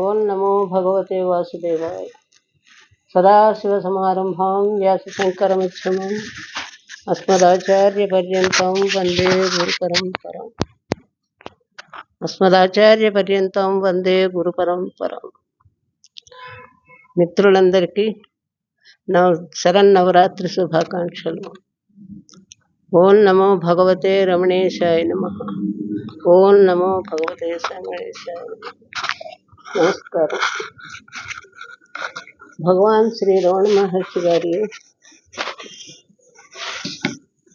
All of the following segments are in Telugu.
ఓం నమో భగవతే వాసుదేవాయ. సదాశివసమారంభాం వ్యాసశంకరమధ్యమాం అస్మదాచార్యపర్యంతం వందే గురుపరంపరం. మిత్రులందరికీ శరన్నవరాత్రి శుభాకాంక్షలు. ఓం నమో భగవతే రమణేశాయ నమః. ఓం నమో భగవతే రమణేశాయ నమః. నమస్కారం. భగవాన్ శ్రీ రమణ మహర్షి గారి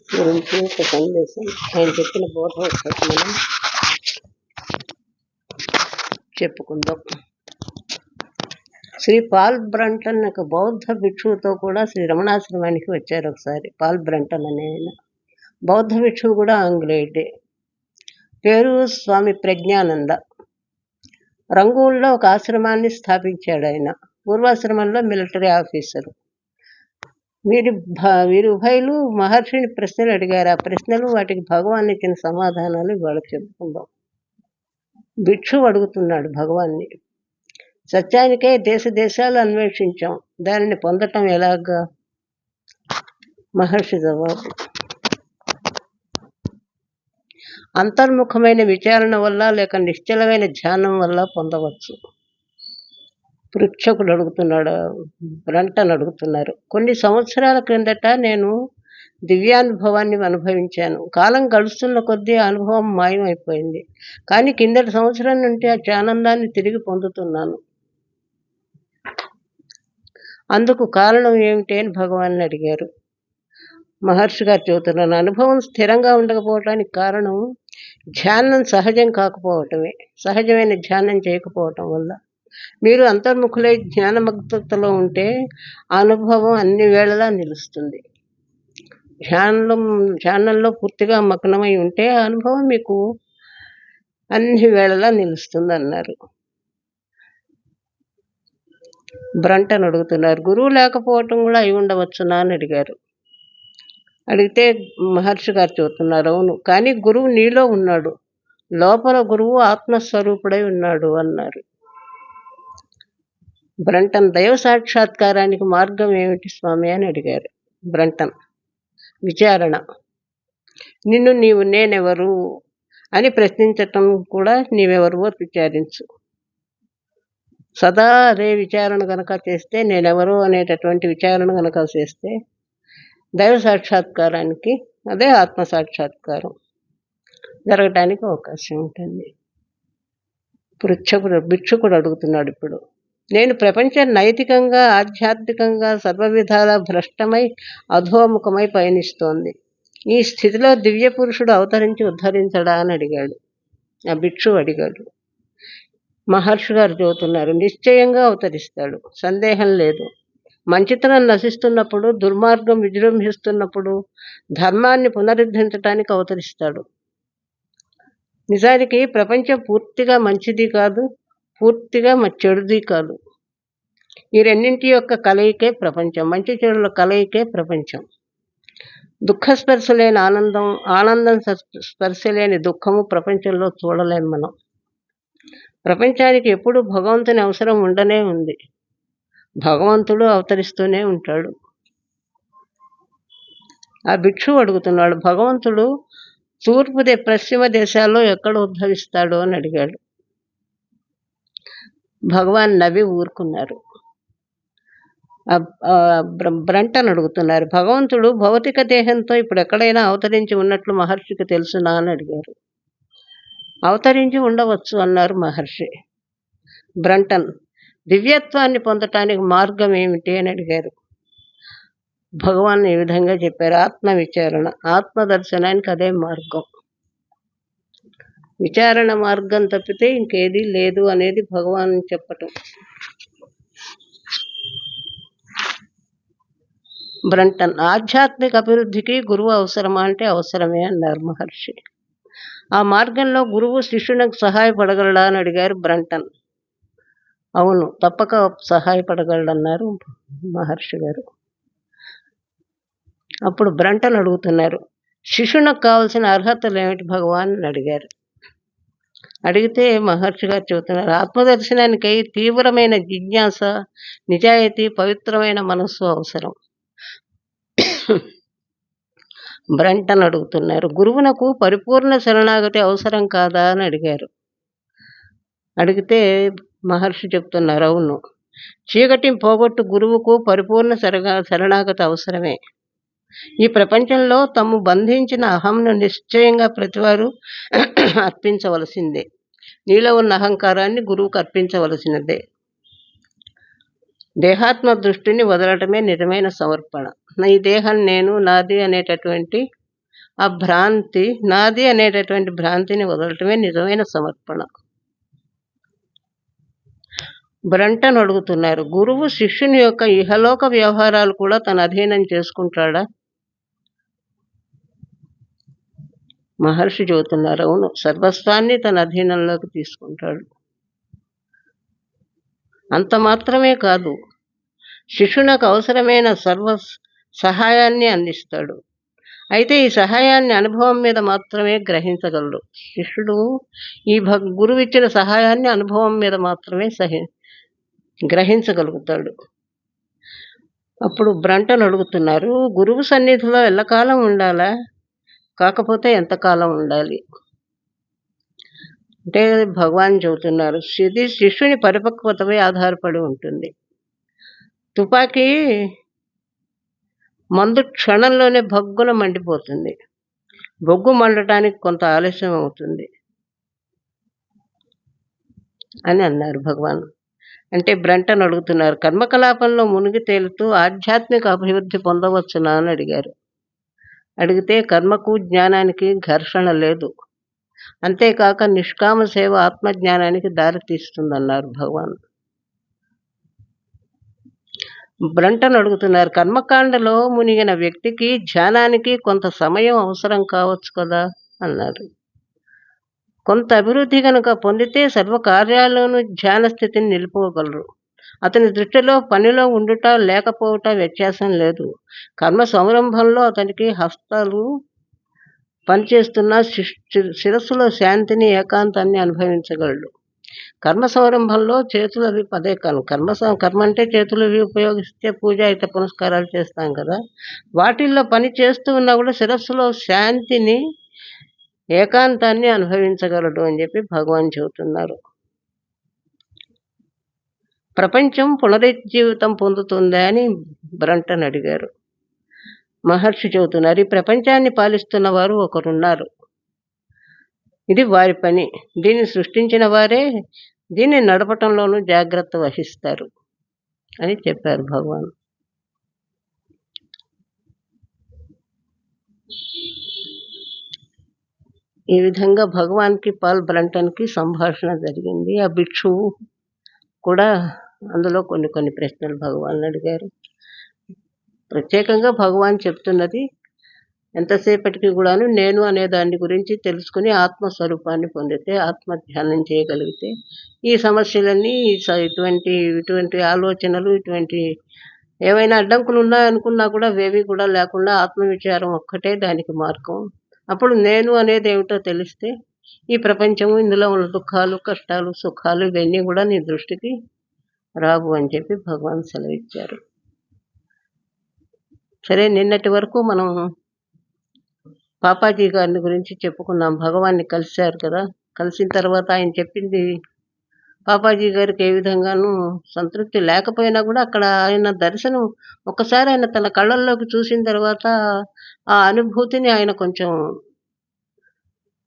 గురించి ఒక సందేశం, ఆయన చెప్పిన బోధ ఒకటి మనం చెప్పుకుందాం. శ్రీ పాల్ బ్రంటన్ ఒక బౌద్ధ భిక్షువుతో కూడా శ్రీ రమణాశ్రమానికి వచ్చారు ఒకసారి. పాల్ బ్రంటన్ అనే ఆయన బౌద్ధ భిక్షువు, కూడా ఆంగ్లేయుడే. పేరు స్వామి ప్రజ్ఞానంద. రంగూన్లో ఒక ఆశ్రమాన్ని స్థాపించాడు ఆయన. పూర్వాశ్రమంలో మిలిటరీ ఆఫీసరు. వీరు ఉభయులు మహర్షిని ప్రశ్నలు అడిగారు. ఆ ప్రశ్నలు, వాటికి భగవాన్ ఇచ్చిన సమాధానాలు ఇవాళ చెప్పుకుందాం. భిక్షువు అడుగుతున్నాడు భగవాన్ని, సత్యానికే దేశ దేశాలు అన్వేషించాం, దానిని పొందటం ఎలాగా? మహర్షి జవాబు, అంతర్ముఖమైన విచారణ వల్ల లేక నిశ్చలమైన ధ్యానం వల్ల పొందవచ్చు. పృచ్ఛకుడు అడుగుతున్నాడు, బ్రంటన్ అడుగుతున్నారు. కొన్ని సంవత్సరాల క్రిందట నేను దివ్యానుభవాన్ని అనుభవించాను. కాలం గడుస్తున్న కొద్దీ అనుభవం మాయమైపోయింది. కానీ కిందటి సంవత్సరం నుండి ఆ ఆనందాన్ని తిరిగి పొందుతున్నాను. అందుకు కారణం ఏమిటి అని భగవాన్ని అడిగారు. మహర్షి గారు చెబుతున్నాను, అనుభవం స్థిరంగా ఉండకపోవటానికి కారణం ధ్యానం సహజం కాకపోవటమే. సహజమైన ధ్యానం చేయకపోవటం వల్ల మీరు అంతర్ముఖులై జ్ఞానమగ్నతలో ఉంటే అనుభవం అన్ని వేళలా నిలుస్తుంది. ధ్యానంలో పూర్తిగా మగ్నమై ఉంటే ఆ అనుభవం మీకు అన్ని వేళలా నిలుస్తుంది అన్నారు. బ్రంటన్ అడుగుతున్నారు, గురువు లేకపోవటం కూడా అయి ఉండవచ్చునా అని అడిగారు. అడిగితే మహర్షి గారు చెబుతున్నారు, అవును, కానీ గురువు నీలో ఉన్నాడు. లోపల గురువు ఆత్మస్వరూపుడై ఉన్నాడు అన్నారు. బ్రంటన్, దైవ సాక్షాత్కారానికి మార్గం ఏమిటి స్వామి అని అడిగారు. బ్రంటన్, విచారణ. నిన్ను నీవు నేనెవరు అని ప్రశ్నించటం కూడా నీవెవరువో విచారించు. సదా అదే విచారణ కనుక చేస్తే, నేనెవరు అనేటటువంటి విచారణ కనుక చేస్తే దైవ సాక్షాత్కారానికి, అదే ఆత్మ సాక్షాత్కారం జరగటానికి అవకాశం ఉంటుంది. భిక్షుకుడు అడుగుతున్నాడు ఇప్పుడు, నేను ప్రపంచం నైతికంగా ఆధ్యాత్మికంగా సర్వవిధాల భ్రష్టమై అధోముఖమై పయనిస్తోంది. ఈ స్థితిలో దివ్య పురుషుడు అవతరించి ఉద్ధరించడా అని అడిగాడు. ఆ భిక్షువు అడిగాడు. మహర్షి గారు చెబుతున్నారు, నిశ్చయంగా అవతరిస్తాడు, సందేహం లేదు. మంచితనం నశిస్తున్నప్పుడు, దుర్మార్గం విజృంభిస్తున్నప్పుడు ధర్మాన్ని పునరుద్ధరించడానికి అవతరిస్తాడు. నిజానికి ప్రపంచం పూర్తిగా మంచిది కాదు, పూర్తిగా చెడుది కాదు. ఈ రెండింటి యొక్క కలయికే ప్రపంచం. మంచి చెడుల కలయికే ప్రపంచం. దుఃఖ స్పర్శ లేని ఆనందం, ఆనందం స్పర్శ లేని దుఃఖము ప్రపంచంలో చూడలేం మనం. ప్రపంచానికి ఎప్పుడు భగవంతుని అవసరం ఉండనే ఉంది. భగవంతుడు అవతరిస్తూనే ఉంటాడు. ఆ భిక్షువు అడుగుతున్నాడు, భగవంతుడు పశ్చిమ దేశాల్లో ఎక్కడ ఉద్భవిస్తాడు అని అడిగాడు. భగవాన్ నవ్వి ఊరుకున్నారు. బ్రంటన్ అడుగుతున్నారు, భగవంతుడు భౌతిక దేహంతో ఇప్పుడు ఎక్కడైనా అవతరించి ఉన్నట్లు మహర్షికి తెలుసునా అని అడిగారు. అవతరించి ఉండవచ్చు అన్నారు మహర్షి. బ్రంటన్, దివ్యత్వాన్ని పొందటానికి మార్గం ఏమిటి అని అడిగారు. భగవాన్ ఈ విధంగా చెప్పారు, ఆత్మ విచారణ. ఆత్మదర్శనానికి అదే మార్గం. విచారణ మార్గం తప్పితే ఇంకేదీ లేదు అనేది భగవాన్ చెప్పటం. బ్రంటన్, ఆధ్యాత్మిక అభివృద్ధికి గురువు అవసరమా అంటే అవసరమే అన్నారు మహర్షి. ఆ మార్గంలో గురువు శిష్యునికి సహాయపడగలడా అని అడిగారు బ్రంటన్. అవును, తప్పక సహాయపడగలడన్నారు మహర్షి గారు. అప్పుడు బ్రంటన్ అడుగుతున్నారు, శిష్యునికి కావాల్సిన అర్హతలు ఏమిటి భగవాన్ అని అడిగారు. అడిగితే మహర్షి గారు చెబుతున్నారు, ఆత్మదర్శనానికై తీవ్రమైన జిజ్ఞాస, నిజాయితీ, పవిత్రమైన మనస్సు అవసరం. బ్రంటన్ అడుగుతున్నారు, గురువునకు పరిపూర్ణ శరణాగతి అవసరం కాదా అని అడిగారు. అడిగితే మహర్షి చెప్తున్నారు, అవును, చీకటిని పోగొట్టు గురువుకు పరిపూర్ణ శరణాగతి అవసరమే. ఈ ప్రపంచంలో తమ్ము బంధించిన అహంను నిశ్చయంగా ప్రతివారు అర్పించవలసిందే. నీలో ఉన్న అహంకారాన్ని గురువుకు అర్పించవలసినదే. దేహాత్మ దృష్టిని వదలటమే నిజమైన సమర్పణ. ఈ దేహం నేను, నాది అనేటటువంటి ఆ భ్రాంతి, నాది అనేటటువంటి భ్రాంతిని వదలటమే నిజమైన సమర్పణ. బ్రంటన్ అడుగుతున్నారు, గురువు శిష్యుని యొక్క ఇహలోక వ్యవహారాలు కూడా తన అధీనం చేసుకుంటాడా? మహర్షి చెబుతున్నారు, అవును, సర్వస్వాన్ని తన అధీనంలోకి తీసుకుంటాడు. అంత మాత్రమే కాదు, శిష్యునకు అవసరమైన సర్వ సహాయాన్ని అందిస్తాడు. అయితే ఈ సహాయాన్ని అనుభవం మీద మాత్రమే గ్రహించగలడు. శిష్యుడు ఈ గురువు ఇచ్చిన సహాయాన్ని అనుభవం మీద మాత్రమే గ్రహించగలుగుతాడు. అప్పుడు బ్రంటన్ అడుగుతున్నారు, గురువు సన్నిధిలో ఎల్లకాలం ఉండాలా? కాకపోతే ఎంతకాలం ఉండాలి? అంటే భగవాన్ చెబుతున్నారు, ఇది శిష్యుని పరిపక్వతపై ఆధారపడి ఉంటుంది. తుపాకీ మందు క్షణంలోనే భగ్గున మండిపోతుంది. బొగ్గు మండటానికి కొంత ఆలస్యం అవుతుంది అని అన్నారు భగవాన్. అంటే బ్రంటన్ అడుగుతున్నారు, కర్మకలాపంలో మునిగి తేలుతూ ఆధ్యాత్మిక అభివృద్ధి పొందవచ్చునా అని అడిగారు. అడిగితే కర్మకు జ్ఞానానికి ఘర్షణ లేదు, అంతేకాక నిష్కామ సేవ ఆత్మజ్ఞానానికి దారితీస్తుందన్నారు భగవాన్. బ్రంటన్ అడుగుతున్నారు, కర్మకాండలో మునిగిన వ్యక్తికి ధ్యానానికి కొంత సమయం అవసరం కావచ్చు కదా అన్నారు. కొంత అభివృద్ధి కనుక పొందితే సర్వకార్యాల్లోనూ ధ్యాన స్థితిని నిలుపుకోగలరు. అతని దృష్టిలో పనిలో ఉండుట లేకపోవట వ్యత్యాసం లేదు. కర్మ సంరంభంలో అతనికి హస్తాలు పనిచేస్తున్న శిరస్సులో శాంతిని, ఏకాంతాన్ని అనుభవించగలడు. కర్మ సంరంభంలో చేతులు అవి పదే కాను, కర్మ అంటే చేతులు అవి ఉపయోగిస్తే పూజ అయితే పునస్కారాలు చేస్తాం కదా, వాటిల్లో పని చేస్తూ ఉన్నా కూడా శిరస్సులో శాంతిని, ఏకాంతాన్ని అనుభవించగలడు అని చెప్పి భగవాన్ చెబుతున్నారు. ప్రపంచం పునరుజ్జీవితం పొందుతుందా అని బ్రంటన్ అడిగారు. మహర్షి చెబుతున్నారు, ఈ ప్రపంచాన్ని పాలిస్తున్న వారు ఒకరున్నారు. ఇది వారి పని. దీన్ని సృష్టించిన వారే దీన్ని నడపటంలోనూ జాగ్రత్త వహిస్తారు అని చెప్పారు భగవాన్. ఈ విధంగా భగవాన్కి పాల్ బ్రంటన్కి సంభాషణ జరిగింది. ఆ భిక్షువు కూడా అందులో కొన్ని ప్రశ్నలు భగవాన్ అడిగారు. ప్రత్యేకంగా భగవాన్ చెప్తున్నది, ఎంతసేపటికి కూడాను నేను అనే దాని గురించి తెలుసుకుని ఆత్మస్వరూపాన్ని పొందితే, ఆత్మ ధ్యానం చేయగలిగితే ఈ సమస్యలన్నీ, ఇటువంటి ఆలోచనలు, ఇటువంటి ఏవైనా అడ్డంకులు ఉన్నాయనుకున్నా కూడా అవేవి కూడా లేకుండా ఆత్మవిచారం ఒక్కటే దానికి మార్గం. అప్పుడు నేను అనేది ఏమిటో తెలిస్తే ఈ ప్రపంచము, ఇందులో ఉన్న దుఃఖాలు, కష్టాలు, సుఖాలు ఇవన్నీ కూడా నీ దృష్టికి రావు అని చెప్పి భగవాన్ సెలవిచ్చారు. సరే, నిన్నటి వరకు మనం పాపాజీ గారిని గురించి చెప్పుకున్నాం. భగవాన్ని కలిశారు కదా, కలిసిన తర్వాత ఆయన చెప్పింది పాపాజీ గారికి ఏ విధంగానూ సంతృప్తి లేకపోయినా కూడా అక్కడ ఆయన దర్శనం ఒక్కసారి ఆయన తన కళ్ళల్లోకి చూసిన తర్వాత ఆ అనుభూతిని ఆయన కొంచెం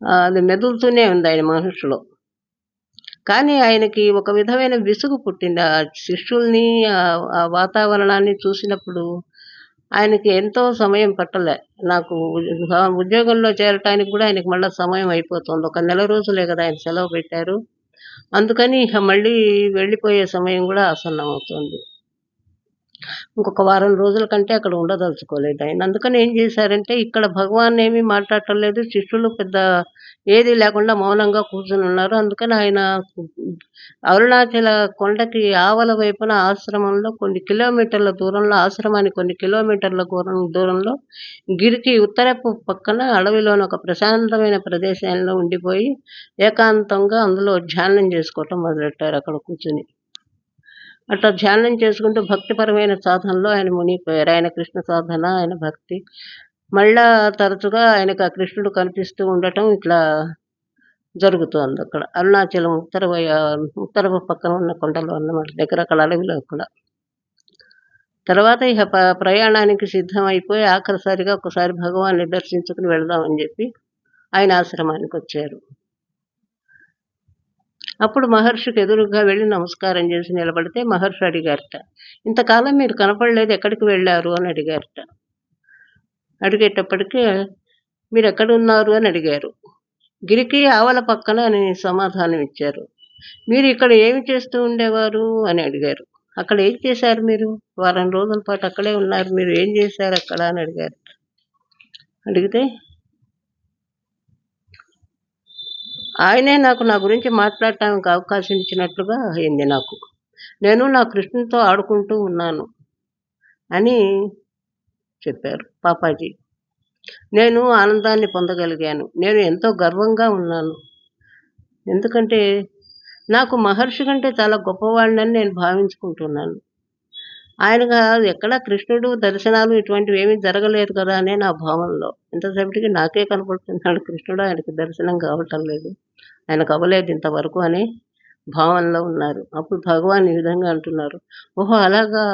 అది మెదులుతూనే ఉంది ఆయన మనసులో. కానీ ఆయనకి ఒక విధమైన విసుగు పుట్టింది. ఆ శిష్యుల్ని, ఆ వాతావరణాన్ని చూసినప్పుడు ఆయనకి ఎంతో సమయం పట్టలే. నాకు ఉద్యోగంలో చేరటానికి కూడా ఆయనకి మళ్ళీ సమయం అయిపోతుంది. ఒక నెల రోజులే కదా ఆయన సెలవు పెట్టారు. అందుకని ఇక మళ్ళీ వెళ్ళిపోయే సమయం కూడా ఆసన్నం అవుతుంది. ఇంకొక వారం రోజుల కంటే అక్కడ ఉండదలుచుకోలేదు ఆయన. అందుకని ఏం చేశారంటే, ఇక్కడ భగవాన్ ఏమీ మాట్లాడటం లేదు. శిష్యులు పెద్ద ఏది లేకుండా మౌనంగా కూర్చొనున్నారు. అందుకని ఆయన అరుణాచల కొండకి ఆవల వైపున ఆశ్రమంలో కొన్ని కిలోమీటర్ల దూరంలో, ఆశ్రమానికి కొన్ని కిలోమీటర్ల దూరంలో గిరికి ఉత్తరపు పక్కన అడవిలోని ఒక ప్రశాంతమైన ప్రదేశంలో ఉండిపోయి, ఏకాంతంగా అందులో ధ్యానం చేసుకోవటం మొదలెట్టారు అక్కడ కూర్చొని. అట్లా ధ్యానం చేసుకుంటూ భక్తిపరమైన సాధనలో ఆయన మునిగిపోయారు. ఆయన కృష్ణ సాధన, ఆయన భక్తి. మళ్ళా తరచుగా ఆయనకు ఆ కృష్ణుడు కనిపిస్తూ ఉండటం ఇట్లా జరుగుతోంది అక్కడ. అరుణాచలం ఉత్తర పక్కన ఉన్న కొండలో అన్నమాట. దగ్గర అక్కడ అడవిలో అక్కడ. తర్వాత ఇక ప్రయాణానికి సిద్ధమైపోయి ఆఖరిసారిగా ఒకసారి భగవాన్ని దర్శించుకుని వెళదామని చెప్పి ఆయన ఆశ్రమానికి వచ్చారు. అప్పుడు మహర్షికి ఎదురుగా వెళ్ళి నమస్కారం చేసి నిలబడితే మహర్షి అడిగారట, ఇంతకాలం మీరు కనపడలేదు, ఎక్కడికి వెళ్ళారు అని అడిగారట. అడిగేటప్పటికి మీరు ఎక్కడున్నారు అని అడిగారు. గిరికి ఆవల పక్కన అని సమాధానం ఇచ్చారు. మీరు ఇక్కడ ఏమి చేస్తూ ఉండేవారు అని అడిగారు. అక్కడ ఏం చేశారు మీరు? వారం రోజుల పాటు అక్కడే ఉన్నారు, మీరు ఏం చేశారు అక్కడ అని అడిగారు. అడిగితే ఆయనే నాకు నా గురించి మాట్లాడటానికి అవకాశం ఇచ్చినట్లుగా అయింది నాకు. నేను నా కృష్ణునితో ఆడుకుంటూ ఉన్నాను అని చెప్పారు పాపాజీ. నేను ఆనందాన్ని పొందగలిగాను. నేను ఎంతో గర్వంగా ఉన్నాను. ఎందుకంటే నాకు మహర్షి కంటే చాలా గొప్పవాడినని నేను భావించుకుంటున్నాను. ఆయనగా ఎక్కడా కృష్ణుడు దర్శనాలు ఇటువంటివి ఏమీ జరగలేదు కదా అనే నా భావనలో. ఇంతసేపటికి నాకే కనపడుతున్నాడు కృష్ణుడు, ఆయనకు దర్శనం కావటం లేదు, ఆయనకు అవ్వలేదు ఇంతవరకు అనే భావనలో ఉన్నారు. అప్పుడు భగవాన్ ఈ విధంగా అంటున్నారు, ఓహో అలాగా,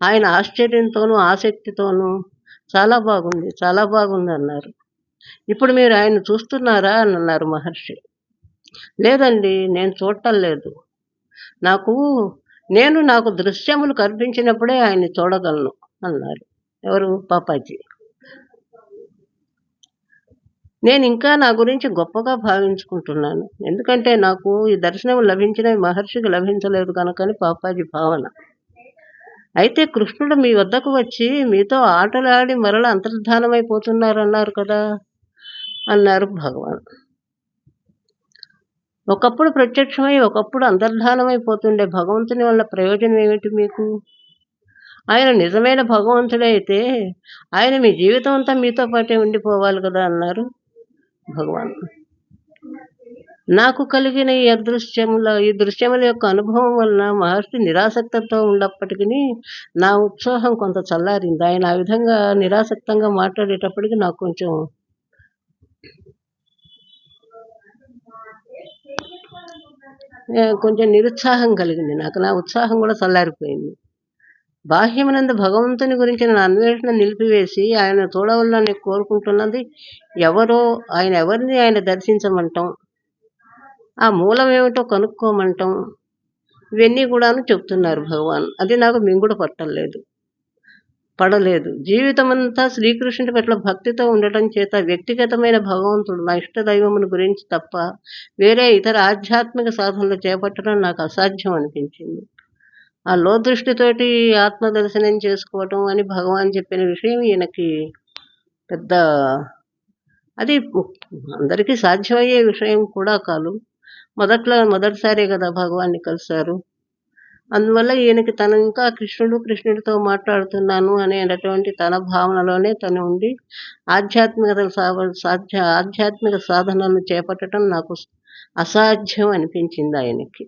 ఆయన ఆశ్చర్యంతోనూ ఆసక్తితోనూ చాలా బాగుంది, చాలా బాగుంది అన్నారు. ఇప్పుడు మీరు ఆయన చూస్తున్నారా అని అన్నారు మహర్షి. లేదండి, నేను చూడటం లేదు. నాకు దృశ్యములు కనిపించినప్పుడే ఆయన్ని చూడగలను అన్నారు. ఎవరు? పాపాజీ. నేను ఇంకా నా గురించి గొప్పగా భావించుకుంటున్నాను. ఎందుకంటే నాకు ఈ దర్శనం లభించినవి మహర్షికి లభించలేదు కనుకని పాపాజీ భావన. అయితే కృష్ణుడు మీ వద్దకు వచ్చి మీతో ఆటలాడి మరల అంతర్ధానమైపోతున్నారన్నారు కదా అన్నారు భగవాన్. ఒకప్పుడు ప్రత్యక్షమై ఒకప్పుడు అంతర్ధానమైపోతుండే భగవంతుని వల్ల ప్రయోజనం ఏమిటి మీకు? ఆయన నిజమైన భగవంతుడే అయితే ఆయన మీ జీవితం అంతా మీతో పాటే ఉండిపోవాలి కదా అన్నారు భగవాన్. నాకు కలిగిన ఈ దృశ్యముల యొక్క అనుభవం వలన మహర్షి నిరాసక్తంతో ఉన్నప్పటికీ నా ఉత్సాహం కొంత చల్లారింది. ఆయన ఆ విధంగా నిరాసక్తంగా మాట్లాడేటప్పటికి నాకు కొంచెం నిరుత్సాహం కలిగింది. నా ఉత్సాహం కూడా చల్లారిపోయింది. బాహ్యమునందు భగవంతుని గురించిన నా అన్వేషణ నిలిపివేసి ఆయన చూడవలని కోరుకుంటున్నది ఎవరో, ఎవరిని ఆయన దర్శించమంటాం, ఆ మూలం ఏమిటో కనుక్కోమంటాం, ఇవన్నీ కూడాను చెప్తున్నారు భగవాన్. అది నాకు మింగుడు పడలేదు. జీవితమంతా శ్రీకృష్ణుడి పట్ల భక్తితో ఉండటం చేత వ్యక్తిగతమైన భగవంతుడు, నా ఇష్ట దైవముని గురించి తప్ప వేరే ఇతర ఆధ్యాత్మిక సాధనలు చేపట్టడం నాకు అసాధ్యం అనిపించింది. ఆ లోదృష్టితోటి ఆత్మదర్శనం చేసుకోవటం అని భగవాన్ చెప్పిన విషయం ఈయనకి పెద్ద, అది అందరికీ సాధ్యమయ్యే విషయం కూడా కాదు. మొదటిసారే కదా భగవాన్ని కలిశారు. అందువల్ల ఈయనకి తను ఇంకా కృష్ణుడితో మాట్లాడుతున్నాను అనేటటువంటి తన భావనలోనే తను ఉండి ఆధ్యాత్మిక సాధనలను చేపట్టడం నాకు అసాధ్యం అనిపించింది ఆయనకి.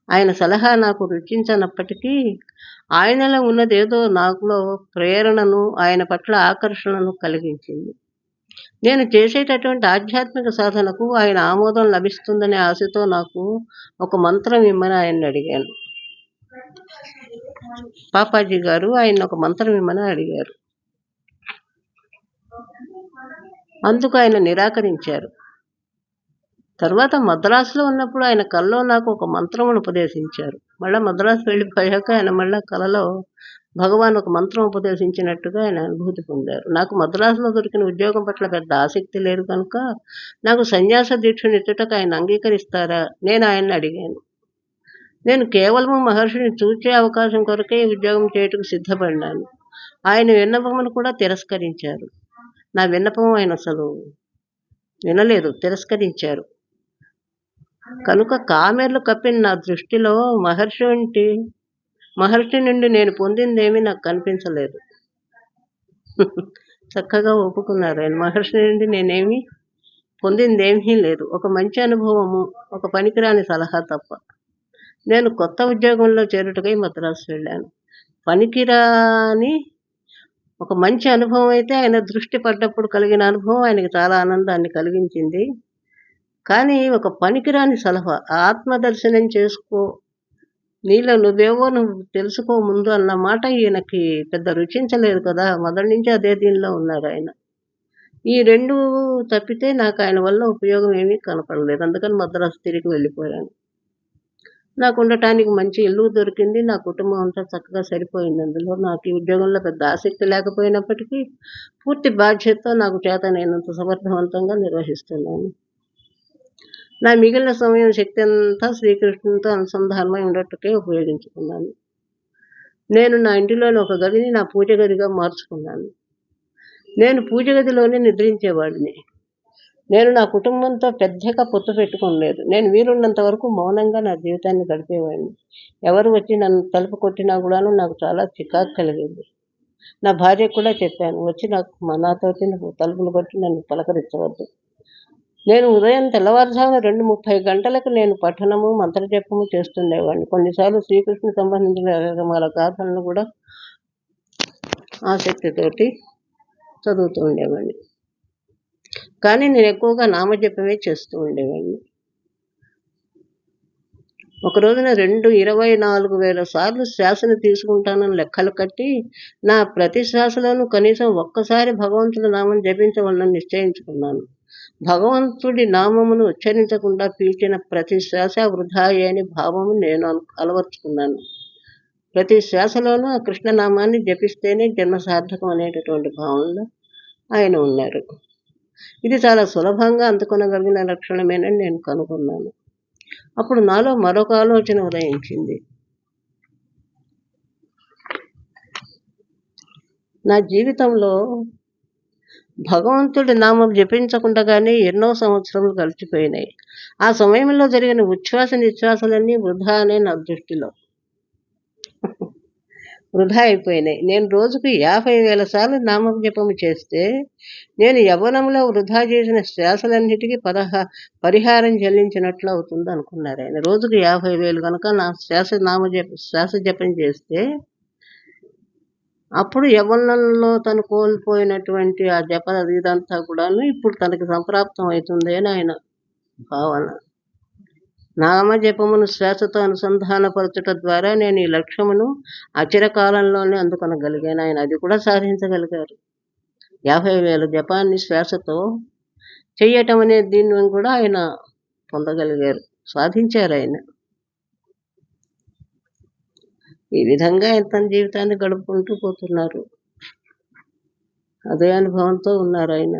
ఆయన సలహా నాకు రుచించనప్పటికీ ఆయనలో ఉన్నదేదో నాకులో ప్రేరణను, ఆయన పట్ల ఆకర్షణను కలిగించింది. నేను చేసేటటువంటి ఆధ్యాత్మిక సాధనకు ఆయన ఆమోదం లభిస్తుందనే ఆశతో నాకు ఒక మంత్రం ఇమ్మని ఆయన్ని అడిగాను. పాపాజీ గారు ఆయన ఒక మంత్రం ఇమ్మని అడిగారు. అందుకు ఆయన నిరాకరించారు. తర్వాత మద్రాసులో ఉన్నప్పుడు ఆయన కలలో నాకు ఒక మంత్రమును ఉపదేశించారు. మళ్ళీ మద్రాసు వెళ్ళిపోయాక ఆయన మళ్ళీ కలలో భగవాన్ ఒక మంత్రం ఉపదేశించినట్టుగా ఆయన అనుభూతి పొందారు. నాకు మద్రాసులో దొరికిన ఉద్యోగం పట్ల పెద్ద ఆసక్తి లేదు కనుక నాకు సన్యాస దీక్షను ఇచ్చుటకు ఆయన అంగీకరిస్తారా నేను ఆయన్ని అడిగాను. నేను కేవలము మహర్షిని చూచే అవకాశం కొరకే ఈ ఉద్యోగం చేయుటకు సిద్ధపడినాను. ఆయన విన్నపమును కూడా తిరస్కరించారు. నా విన్నపం ఆయన అసలు వినలేదు, తిరస్కరించారు. కనుక కామెర్లు కప్పిన నా దృష్టిలో మహర్షి నుండి నేను పొందిందేమీ నాకు కనిపించలేదు. చక్కగా ఒప్పుకున్నారు ఆయన. మహర్షి నుండి నేనేమి పొందిందేమీ లేదు. ఒక మంచి అనుభవము, ఒక పనికిరాని సలహా తప్ప. నేను కొత్త ఉద్యోగంలో చేరుటకై మద్రాసు వెళ్ళాను. పనికిరాని ఒక మంచి అనుభవం అయితే ఆయన దృష్టి పడ్డప్పుడు కలిగిన అనుభవం ఆయనకి చాలా ఆనందాన్ని కలిగించింది. కానీ ఒక పనికిరాని సలహా, ఆత్మదర్శనం చేసుకో, నీలో నువ్వేవో నువ్వు తెలుసుకో ముందు అన్న మాట ఈయనకి పెద్ద రుచించలేదు కదా. మొదటి నుంచి అదే దీనిలో ఉన్నారు ఆయన. ఈ రెండు తప్పితే నాకు ఆయన వల్ల ఉపయోగం ఏమీ కనపడలేదు. అందుకని మద్రాసు తిరిగి వెళ్ళిపోయాను. నాకు ఉండటానికి మంచి ఇల్లు దొరికింది. నా కుటుంబం అంతా చక్కగా సరిపోయింది. అందులో నాకు ఈ ఉద్యోగంలో పెద్ద ఆసక్తి లేకపోయినప్పటికీ పూర్తి బాధ్యతతో నాకు చేతనైనంత సమర్థవంతంగా నిర్వహిస్తున్నాను. నా మిగిలిన సమయం, శక్తి అంతా శ్రీకృష్ణునితో అనుసంధానమై ఉండటకే ఉపయోగించుకున్నాను. నేను నా ఇంటిలోని ఒక గదిని నా పూజ గదిగా మార్చుకున్నాను. నేను పూజ గదిలోనే నిద్రించేవాడిని. నేను నా కుటుంబంతో పెద్దగా పొత్తు పెట్టుకోలేదు. నేను వీలున్నంత వరకు మౌనంగా నా జీవితాన్ని గడిపేవాడిని. ఎవరు వచ్చి నన్ను తలుపు కొట్టినా కూడాను నాకు చాలా చికాకు కలిగింది. నా భార్యకు కూడా చెప్పాను, వచ్చి నాతోటి తలుపులు కొట్టి నన్ను పలకరించవద్దు. నేను ఉదయం తెల్లవారుజామున 2:30 గంటలకు నేను పఠనము, మంత్రజపము చేస్తుండేవాడిని. కొన్నిసార్లు శ్రీకృష్ణునికి సంబంధించిన రకరకాల గాథలను కూడా ఆసక్తితోటి చదువుతూ ఉండేవాడిని. కానీ నేను ఎక్కువగా నామజపమే చేస్తూ ఉండేవాడిని. ఒక రోజున 24,000 సార్లు శ్వాసను తీసుకుంటానని లెక్కలు కట్టి నా ప్రతి శ్వాసలోనూ కనీసం ఒక్కసారి భగవంతుడి నామం జపించవలనని నిశ్చయించుకున్నాను. భగవంతుడి నామమును ఉచ్చరించకుండా పీల్చిన ప్రతి శ్వాస వృధాయే అని భావము నేను అలవర్చుకున్నాను. ప్రతి శ్వాసలోనూ ఆ కృష్ణనామాన్ని జపిస్తేనే జన్మ సార్థకం అనేటటువంటి భావనలో ఆయన ఉన్నారు. ఇది చాలా సులభంగా అందుకొనగలిగిన లక్షణమేనని నేను కనుగొన్నాను. అప్పుడు నాలో మరొక ఆలోచన ఉదయించింది. నా జీవితంలో భగవంతుడి నామం జపించకుండానే ఎన్నో సంవత్సరములు గడిచిపోయినాయి. ఆ సమయంలో జరిగిన ఉచ్ఛ్వాస నిశ్వాసలన్నీ వృధా అనే నా దృష్టిలో వృధా అయిపోయినాయి. నేను రోజుకు 50,000 సార్లు నామజపము చేస్తే నేను యవ్వనంలో వృధా చేసిన శ్వాసలన్నిటికీ పరిహారం చెల్లించినట్లు అవుతుంది అనుకున్నారు ఆయన. రోజుకు 50,000 కనుక నా శ్వాస జపం చేస్తే అప్పుడు యవ్వనంలో తను కోల్పోయినటువంటి ఆ జప ఇదంతా కూడాను ఇప్పుడు తనకి సంప్రాప్తం అవుతుంది అని ఆయన భావన. నామజపమును శ్వాసతో అనుసంధానపరచుట ద్వారా నేను ఈ లక్ష్యమును అచిరకాలంలోనే అందుకొనగలిగాను. ఆయన అది కూడా సాధించగలిగారు. 50,000 జపాన్ని శ్వాసతో చెయ్యటం అనే దీన్ని కూడా ఆయన పొందగలిగారు, సాధించారు ఆయన. ఈ విధంగా ఆయన తన జీవితాన్ని గడుపుకుంటూ పోతున్నారు. అదే అనుభవంతో ఉన్నారు ఆయన.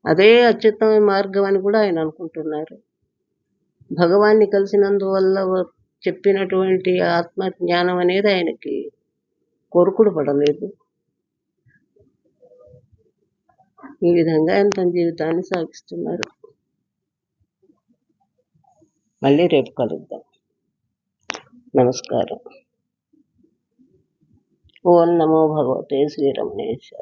అదే అత్యుత్తమ మార్గం అని కూడా ఆయన అనుకుంటున్నారు. భగవాన్ని కలిసినందువల్ల చెప్పినటువంటి ఆత్మ జ్ఞానం అనేది ఆయనకి కొరుకుడు పడలేదు. ఈ విధంగా ఆయన తన జీవితాన్ని సాగిస్తున్నారు. మళ్ళీ రేపు కలుద్దాం. నమస్కారం. ఓం నమో భగవతే శ్రీరమణేశ్వర.